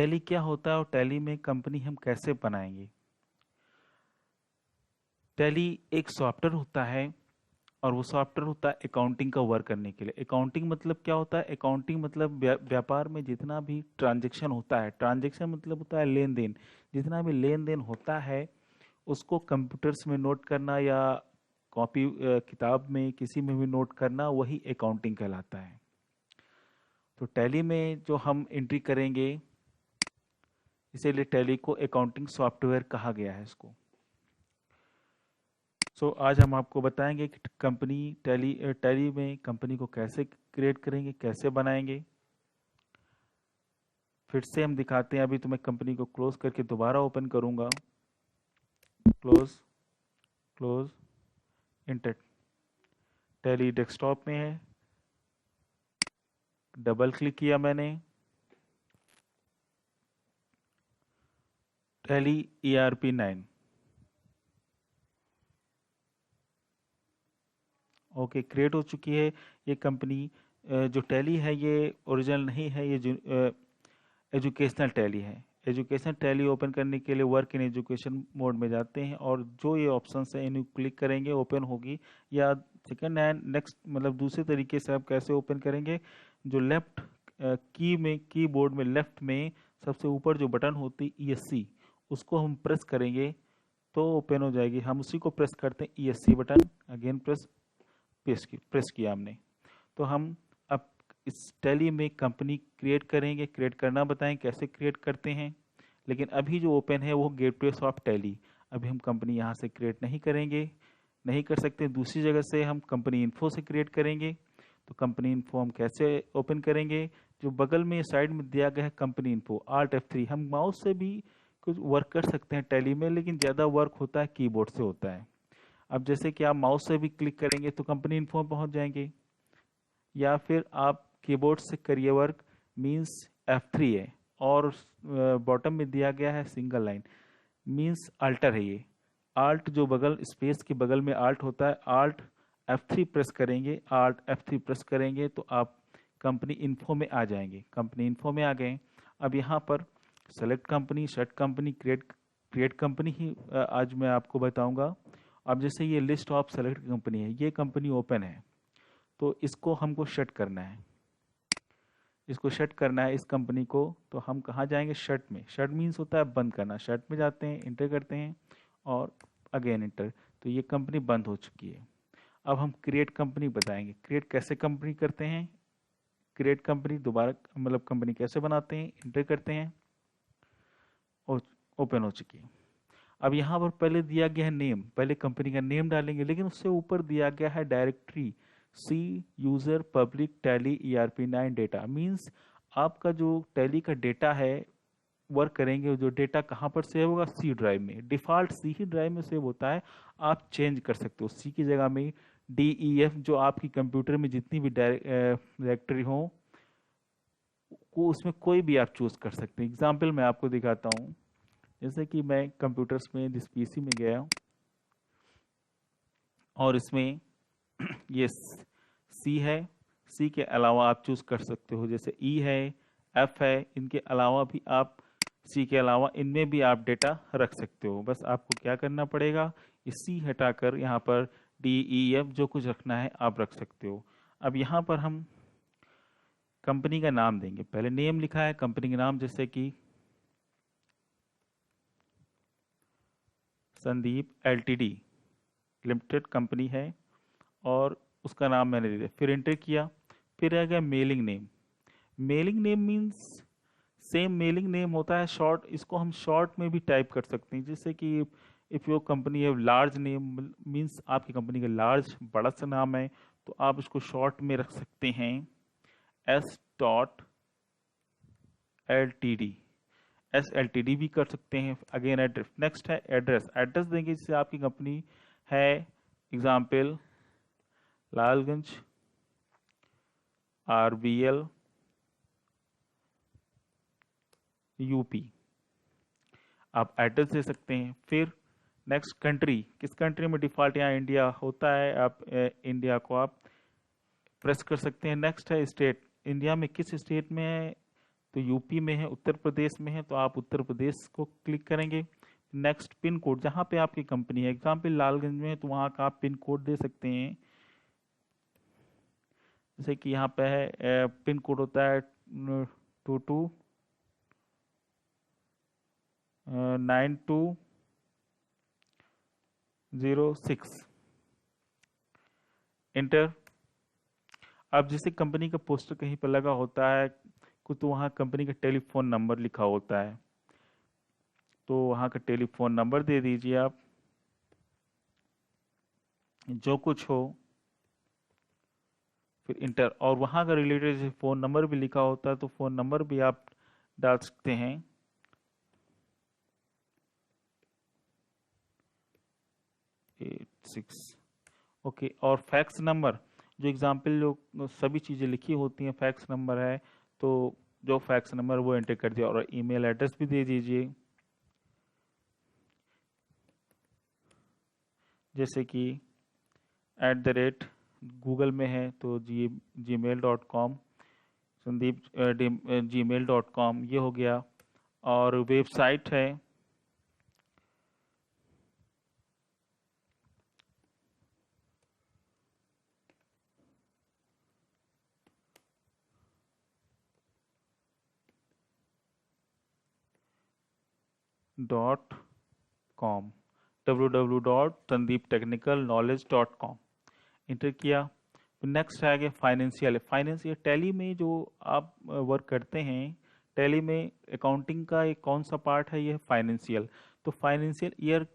Tally क्या होता है और टैली में कंपनी हम कैसे बनाएंगे। टैली एक सॉफ्टवेयर होता है और वो सॉफ्टवेयर होता है अकाउंटिंग का वर्क करने के लिए। अकाउंटिंग मतलब क्या होता है? अकाउंटिंग मतलब व्यापार में जितना भी ट्रांजैक्शन होता है, ट्रांजैक्शन मतलब होता है लेन देन, जितना भी लेन देन होता है उसको कंप्यूटर्स में नोट करना या कॉपी किताब में किसी में भी नोट करना, वही अकाउंटिंग कहलाता है। तो टैली में जो हम एंट्री करेंगे, इसीलिए टैली को अकाउंटिंग सॉफ्टवेयर कहा गया है इसको। आज हम आपको बताएंगे कि कंपनी टैली में कंपनी को कैसे क्रिएट करेंगे, कैसे बनाएंगे। फिर से हम दिखाते हैं। अभी तो मैं कंपनी को क्लोज करके दोबारा ओपन करूंगा। Close, close, inter. Tally desktop में है, डबल क्लिक किया मैंने। Tally ERP 9। ओके, क्रिएट हो चुकी है ये कंपनी। जो टैली है ये ओरिजिनल नहीं है, ये जो एजुकेशनल टैली है। एजुकेशनल टैली ओपन करने के लिए वर्क इन एजुकेशन मोड में जाते हैं और जो ये ऑप्शन है इन्हें क्लिक करेंगे, ओपन होगी। या सेकंड हैंड नेक्स्ट मतलब दूसरे तरीके से आप कैसे ओपन करेंगे, जो लेफ्ट कीबोर्ड में लेफ्ट में सबसे ऊपर जो बटन होती है ESC, उसको हम प्रेस करेंगे तो ओपन हो जाएगी। हम उसी को प्रेस करते हैं, ESC बटन। अगेन प्रेस किया हमने। तो हम अब इस टैली में कंपनी क्रिएट करेंगे। क्रिएट करना बताएं कैसे क्रिएट करते हैं। लेकिन अभी जो ओपन है वो गेटवे ऑफ टैली। अभी हम कंपनी यहाँ से क्रिएट नहीं करेंगे, नहीं कर सकते। दूसरी जगह से हम कंपनी इन्फो से क्रिएट करेंगे। तो कंपनी इन्फो हम कैसे ओपन करेंगे? जो बगल में साइड में दिया गया है कंपनी इन्फो, Alt F3। हम माउस से भी कुछ वर्क कर सकते हैं टैली में, लेकिन ज़्यादा वर्क होता है कीबोर्ड से होता है। अब जैसे कि आप माउस से भी क्लिक करेंगे तो कंपनी इन्फो में पहुंच जाएंगे, या फिर आप कीबोर्ड से करिए वर्क, मींस F3 है और बॉटम में दिया गया है सिंगल लाइन, मींस अल्टर है ये। आल्ट जो बगल स्पेस के बगल में आल्ट होता है, आल्ट F3 प्रेस करेंगे, आल्ट F3 प्रेस करेंगे तो आप कंपनी इन्फो में आ जाएंगे। कंपनी इन्फो में आ गए। अब यहाँ पर select company, set company, create company ही आज मैं आपको बताऊंगा। अब जैसे ये लिस्ट ऑफ सेलेक्ट कंपनी है, ये कंपनी ओपन है तो इसको हमको शट करना है। इसको शट करना है इस कंपनी को, तो हम कहाँ जाएंगे? शट में। शट मीन्स होता है बंद करना। शट में जाते हैं, इंटर करते हैं और अगेन इंटर। तो ये कंपनी बंद हो चुकी है। अब हम क्रिएट कंपनी बताएंगे। क्रिएट कैसे कंपनी करते हैं, क्रिएट कंपनी दोबारा मतलब कंपनी कैसे बनाते हैं, इंटर करते हैं और ओपन हो चुकी है। अब यहाँ पर पहले दिया गया है नेम, पहले कंपनी का नेम डालेंगे, लेकिन उससे ऊपर दिया गया है directory C user public Tally ERP9 data. Means आपका जो टैली का डेटा है वर्क करेंगे, जो डेटा कहाँ पर सेव होगा? C ड्राइव में। डिफॉल्ट C ही ड्राइव में सेव होता है, आप चेंज कर सकते हो। C की जगह में DEF, जो आपकी कंप्यूटर में जितनी भी डायरेक्टरी हो को उसमें कोई भी आप चूज कर सकते हैं। एग्जाम्पल मैं आपको दिखाता हूँ। जैसे कि मैं कंप्यूटर्स में जिस PC में गया और इसमें ये C है, C के अलावा आप चूज कर सकते हो, जैसे E है, F है। इनके अलावा भी आप C के अलावा इनमें भी आप डेटा रख सकते हो। बस आपको क्या करना पड़ेगा, इस C हटाकर यहाँ पर DEF जो कुछ रखना है आप रख सकते हो। अब यहाँ पर हम कंपनी का नाम देंगे। पहले नेम लिखा है, कंपनी का नाम जैसे कि संदीप LTD लिमिटेड कंपनी है और उसका नाम मैंने दे दिया। फिर एंटर किया। फिर आ गया mailing name. Mailing name means same mailing name होता है शॉर्ट, इसको हम शॉर्ट में भी टाइप कर सकते हैं। जैसे कि इफ योर कंपनी है लार्ज नेम, मीन्स आपकी कंपनी का लार्ज बड़ा सा नाम है, तो आप इसको शॉर्ट में रख सकते हैं S.LTD। SLTD भी कर सकते हैं। अगेन एड्रेस, नेक्स्ट है एड्रेस। एड्रेस देंगे जैसे आपकी कंपनी है, एग्जाम्पल लालगंज RBL UP, आप एड्रेस दे सकते हैं। फिर नेक्स्ट कंट्री, किस कंट्री में डिफॉल्ट यहाँ इंडिया होता है, आप इंडिया को आप प्रेस कर सकते हैं। नेक्स्ट है स्टेट, इंडिया में किस स्टेट में है तो यूपी में है, उत्तर प्रदेश में है, तो आप उत्तर प्रदेश को क्लिक करेंगे। नेक्स्ट पिन कोड, जहाँ पे आपकी कंपनी है, एग्जाम्पल लालगंज में है तो वहाँ का आप पिन कोड दे सकते हैं। जैसे कि यहाँ पे है पिन कोड होता है 229206, इंटर। अब जैसे कंपनी का पोस्टर कहीं पर लगा होता है कुछ, तो वहाँ कंपनी का टेलीफोन नंबर लिखा होता है, तो वहाँ का टेलीफोन नंबर दे दीजिए आप, जो कुछ हो, फिर इंटर। और वहाँ का रिलेटेड जैसे फ़ोन नंबर भी लिखा होता है तो फ़ोन नंबर भी आप डाल सकते हैं। 86, ओके। और फैक्स नंबर, जो एग्जाम्पल जो सभी चीज़ें लिखी होती हैं फैक्स नंबर है, तो जो फैक्स नंबर वो एंटर कर दिया। और ईमेल एड्रेस भी दे दीजिए, जैसे कि @गूगल में है तो gmail.com, संदीप gmail.com, ये हो गया। और वेबसाइट है .com, www.sandeeptechnicalknowledge.com, इंटर किया। नेक्स्ट आ गया फाइनेंशियल। फाइनेंशियल टैली में जो आप वर्क करते हैं, टैली में अकाउंटिंग का एक कौन सा पार्ट है, ये फाइनेंशियल। तो फाइनेंशियल ईयर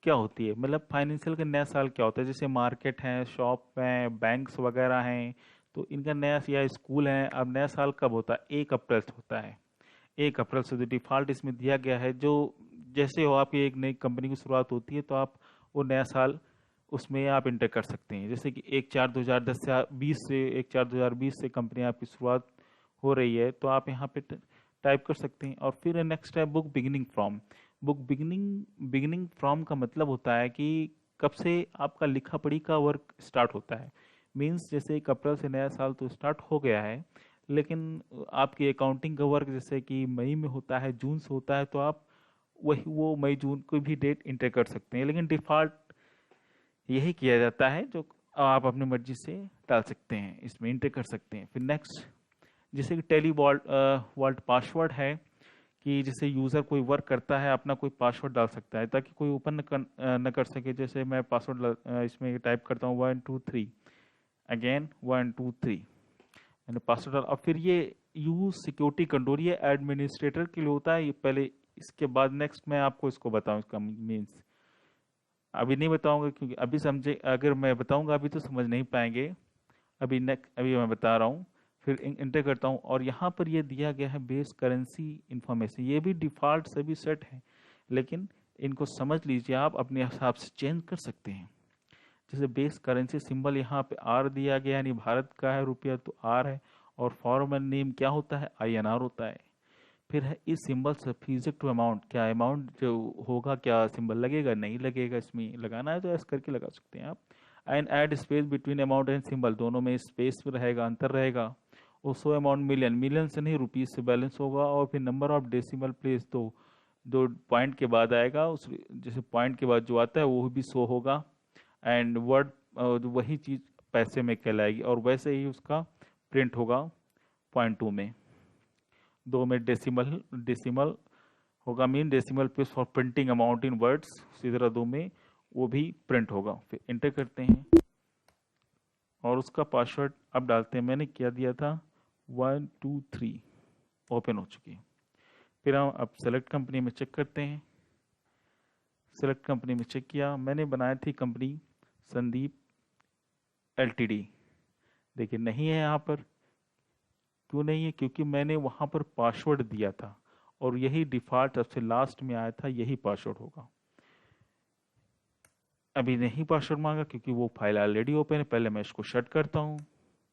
क्या होती है, मतलब फाइनेंशियल का नया साल क्या होता है। जैसे मार्केट है, शॉप है, बैंक्स वगैरह हैं, तो इनका नया, या स्कूल है, अब नया साल कब होता है, 1 अप्रैल से होता है। 1 अप्रैल से जो डिफ़ॉल्ट इसमें दिया गया है, जो जैसे हो आपकी एक नई कंपनी की शुरुआत होती है तो आप वो नया साल उसमें आप इंटर कर सकते हैं। जैसे कि 1/4/2010 से 20 से 1/4/2020 से कंपनी आपकी शुरुआत हो रही है तो आप यहाँ पे टाइप कर सकते हैं। और फिर नेक्स्ट है book beginning from. Book beginning from का मतलब होता है कि कब से आपका लिखा पढ़ी का वर्क स्टार्ट होता है। मीन्स जैसे 1 अप्रैल से नया साल तो स्टार्ट हो गया है, लेकिन आपकी अकाउंटिंग का वर्क जैसे कि मई में होता है, जून से होता है, तो आप वही वो मई जून को भी डेट इंटर कर सकते हैं। लेकिन डिफ़ॉल्ट यही किया जाता है, जो आप अपनी मर्जी से डाल सकते हैं, इसमें इंटर कर सकते हैं। फिर नेक्स्ट, जैसे कि टेली वॉल्ट पासवर्ड है, कि जैसे यूज़र कोई वर्क करता है अपना कोई पासवर्ड डाल सकता है ताकि कोई ओपन न कर सके। जैसे मैं पासवर्ड इसमें टाइप करता हूँ 123, अगेन 123, मैंने पासवर्ड डाला। और फिर ये यूज सिक्योरिटी कंट्रोल, ये एडमिनिस्ट्रेटर के लिए होता है ये पहले, इसके बाद नेक्स्ट मैं आपको इसको बताऊं इसका मीन्स। अभी नहीं बताऊंगा क्योंकि अभी समझे, अगर मैं बताऊंगा अभी तो समझ नहीं पाएंगे। अभी मैं बता रहा हूँ। फिर इंटर करता हूँ और यहाँ पर ये दिया गया है बेस करेंसी इंफॉर्मेशन, ये भी डिफ़ॉल्ट सभी सेट है, लेकिन इनको समझ लीजिए, आप अपने हिसाब से चेंज कर सकते हैं। जैसे बेस करेंसी सिंबल यहाँ पे आर दिया गया, यानी भारत का है रुपया तो आर है। और फॉर्मल नेम क्या होता है, INR होता है। फिर है इस सिंबल सब्जेक्ट टू अमाउंट, क्या अमाउंट जो होगा क्या सिंबल लगेगा, नहीं लगेगा, इसमें लगाना है तो ऐसे करके लगा सकते हैं आप। And add space between amount and symbol, दोनों में स्पेस रहेगा, अंतर रहेगा। और सो अमाउंट मिलियन, मिलियन से नहीं रुपीज से बैलेंस होगा। और फिर नंबर ऑफ डेसिमल प्लेस, तो दो पॉइंट के बाद आएगा, उस जैसे पॉइंट के बाद जो आता है वो भी शो होगा। एंड वर्ड वही चीज़ पैसे में कहलाएगी, और वैसे ही उसका प्रिंट होगा 0.2 में, 2 में डेसिमल डेसिमल होगा, mean decimal place for printing amount in words, इसी तरह 2 में वो भी प्रिंट होगा। फिर इंटर करते हैं और उसका पासवर्ड अब डालते हैं। मैंने क्या दिया था, 123, ओपन हो चुकी है। फिर हम अब सेलेक्ट कंपनी में चेक करते हैं। सेलेक्ट कंपनी में चेक किया, मैंने बनाई थी कंपनी संदीप LTD, देखिए नहीं है यहाँ पर। क्यों नहीं है, क्योंकि मैंने वहाँ पर पासवर्ड दिया था और यही डिफ़ॉल्ट सबसे लास्ट में आया था, यही पासवर्ड होगा। अभी नहीं पासवर्ड मांगा क्योंकि वो फाइल ऑलरेडी ओपन है। पहले मैं इसको शट करता हूँ,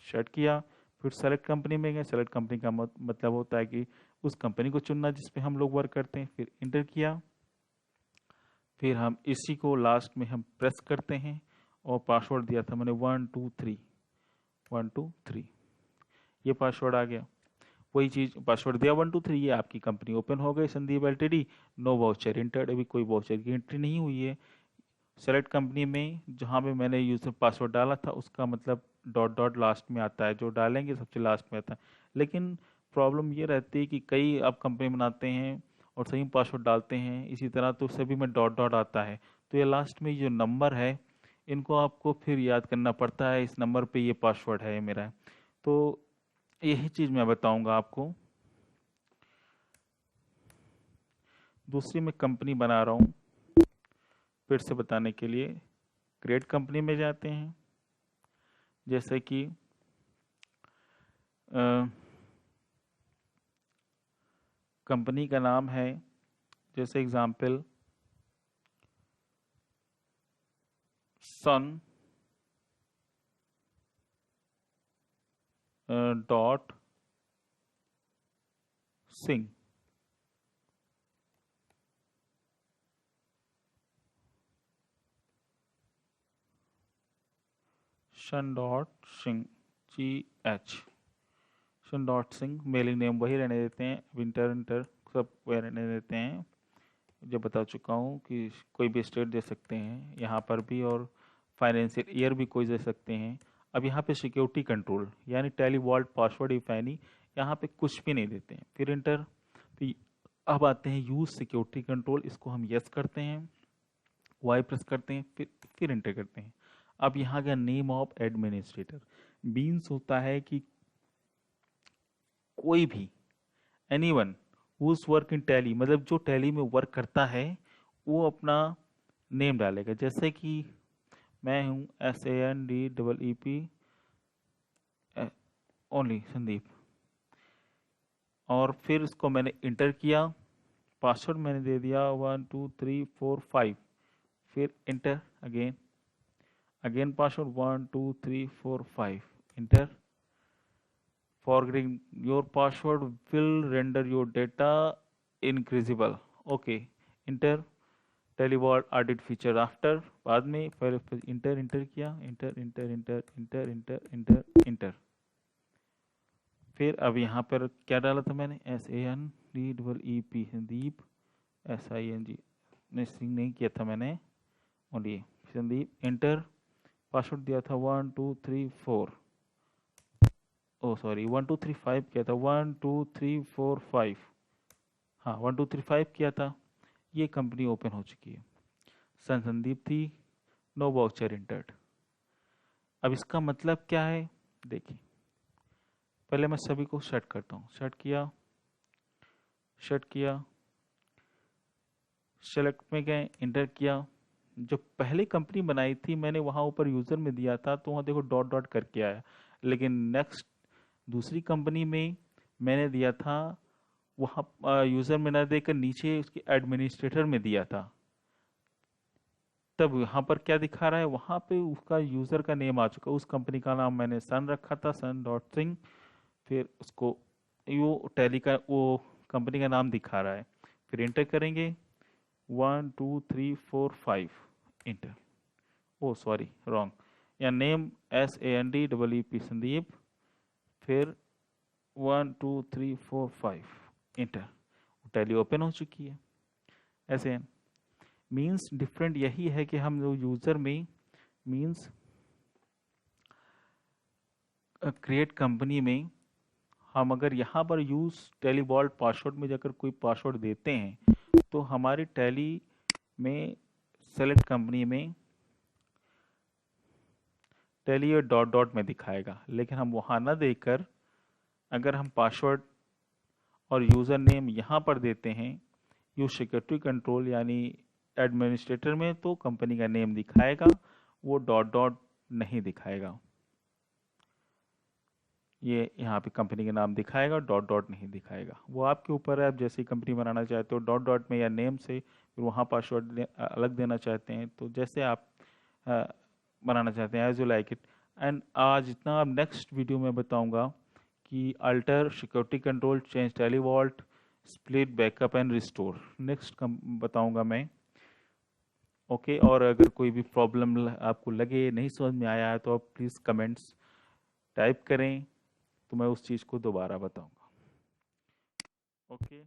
शट किया। फिर सेलेक्ट कंपनी में गए। सेलेक्ट कंपनी का मतलब होता है कि उस कंपनी को चुनना जिस पे हम लोग वर्क करते हैं। फिर इंटर किया, फिर हम इसी को लास्ट में हम प्रेस करते हैं और पासवर्ड दिया था मैंने 123, 123, ये पासवर्ड आ गया। वही चीज़ पासवर्ड दिया 123, ये आपकी कंपनी ओपन हो गई Sandeep LTD, no voucher entered, अभी कोई वाउचर की एंट्री नहीं हुई है। सेलेक्ट कंपनी में जहाँ पे मैंने यूज़र पासवर्ड डाला था उसका मतलब डॉट डॉट लास्ट में आता है, जो डालेंगे सबसे लास्ट में आता है। लेकिन प्रॉब्लम ये रहती है कि कई आप कंपनी बनाते हैं और सही पासवर्ड डालते हैं इसी तरह, तो सभी में डॉट डॉट आता है, तो ये लास्ट में जो नंबर है इनको आपको फिर याद करना पड़ता है, इस नंबर पे ये पासवर्ड है मेरा। तो यही चीज़ मैं बताऊंगा आपको। दूसरी मैं कंपनी बना रहा हूँ फिर से बताने के लिए। क्रिएट कंपनी में जाते हैं, जैसे कि कंपनी का नाम है, जैसे एग्जाम्पल सन डॉट सिंह। शन डॉट सिंह GH, शन डॉट सिंह। मेलिंग नेम वही रहने देते हैं, विंटर इंटर सब वही रहने देते हैं, जो बता चुका हूँ कि कोई भी स्टेट दे सकते हैं यहाँ पर भी, और फाइनेंशियल ईयर भी कोई दे सकते हैं। अब यहाँ पे सिक्योरिटी कंट्रोल यानी Tally vault password if any, यहाँ पे कुछ भी नहीं देते हैं, फिर इंटर। तो अब आते हैं यूज सिक्योरिटी कंट्रोल, इसको हम यस करते हैं, वाई प्रेस करते हैं, फिर इंटर करते हैं। अब यहाँ का नेम ऑफ एडमिनिस्ट्रेटर बीन्स होता है कि कोई भी anyone who work in Tally, मतलब जो टैली में वर्क करता है वो अपना नेम डालेगा, जैसे कि मैं हूँ SANDEEP ओनली संदीप, और फिर इसको मैंने इंटर किया, पासवर्ड मैंने दे दिया 12345, फिर inter again password 12345, inter. Forgetting your password will render your data increasable, okay, enter। Tally Vault audit feature after, बाद में पहले इंटर किया, इंटर। फिर अब यहाँ पर क्या डाला था मैंने, SANDEEP संदीप SING, सिंग नहीं किया था मैंने, ओनली संदीप, इंटर। पासवर्ड दिया था 1234, ओ सॉरी 1235 किया था, 12345, हाँ 1235 किया था। ये कंपनी ओपन हो चुकी है, संदीप थी, नो वाउचर इंटर्ड। अब इसका मतलब क्या है देखिए, पहले मैं सभी को सेट करता हूँ, सेट किया, सेलेक्ट में गए, इंटर किया। जो पहले कंपनी बनाई थी मैंने वहाँ ऊपर यूज़र में दिया था, तो वहाँ देखो डॉट डॉट करके आया, लेकिन नेक्स्ट दूसरी कंपनी में मैंने दिया था, वहाँ यूज़र में ना देकर नीचे उसके एडमिनिस्ट्रेटर में दिया था, तब यहाँ पर क्या दिखा रहा है, वहाँ पे उसका यूज़र का नेम आ चुका, उस कंपनी का नाम मैंने सन रखा था, सन डॉट सिंह, फिर उसको वो टैली का वो कंपनी का नाम दिखा रहा है, फिर इंटर करेंगे 12345, इंटर। ओ सॉरी रॉन्ग, या नेम SANDEEP संदीप, फिर 12345, इंटर। टैली ओपन हो चुकी है। ऐसे मीन्स डिफरेंट यही है कि हम जो यूज़र में मीन्स क्रिएट कंपनी में हम अगर यहाँ पर यूज़ टैली वॉल्ट पासवर्ड में जाकर कोई पासवर्ड देते हैं तो हमारी टैली में सेलेक्ट कंपनी में टैली और डॉट डॉट में दिखाएगा, लेकिन हम वहाँ ना देकर अगर हम पासवर्ड और यूज़र नेम यहाँ पर देते हैं यूज सिक्योरिटी कंट्रोल यानी एडमिनिस्ट्रेटर में, तो कंपनी का नेम दिखाएगा, वो डॉट डॉट नहीं दिखाएगा। ये यहाँ पे कंपनी का नाम दिखाएगा, डॉट डॉट नहीं दिखाएगा, वो आपके ऊपर है, आप जैसी कंपनी बनाना चाहते हो डॉट डॉट में या नेम से, फिर वहाँ पासवर्ड अलग देना चाहते हैं, तो जैसे आप बनाना चाहते हैं as you like it. And आज इतना, अब नेक्स्ट वीडियो में बताऊँगा कि alter security control, change Tally vault, split backup and restore, next बताऊँगा मैं। ओके और अगर कोई भी प्रॉब्लम आपको लगे नहीं समझ में आया है तो आप प्लीज़ कमेंट्स टाइप करें, तो मैं उस चीज़ को दोबारा बताऊंगा। ओके।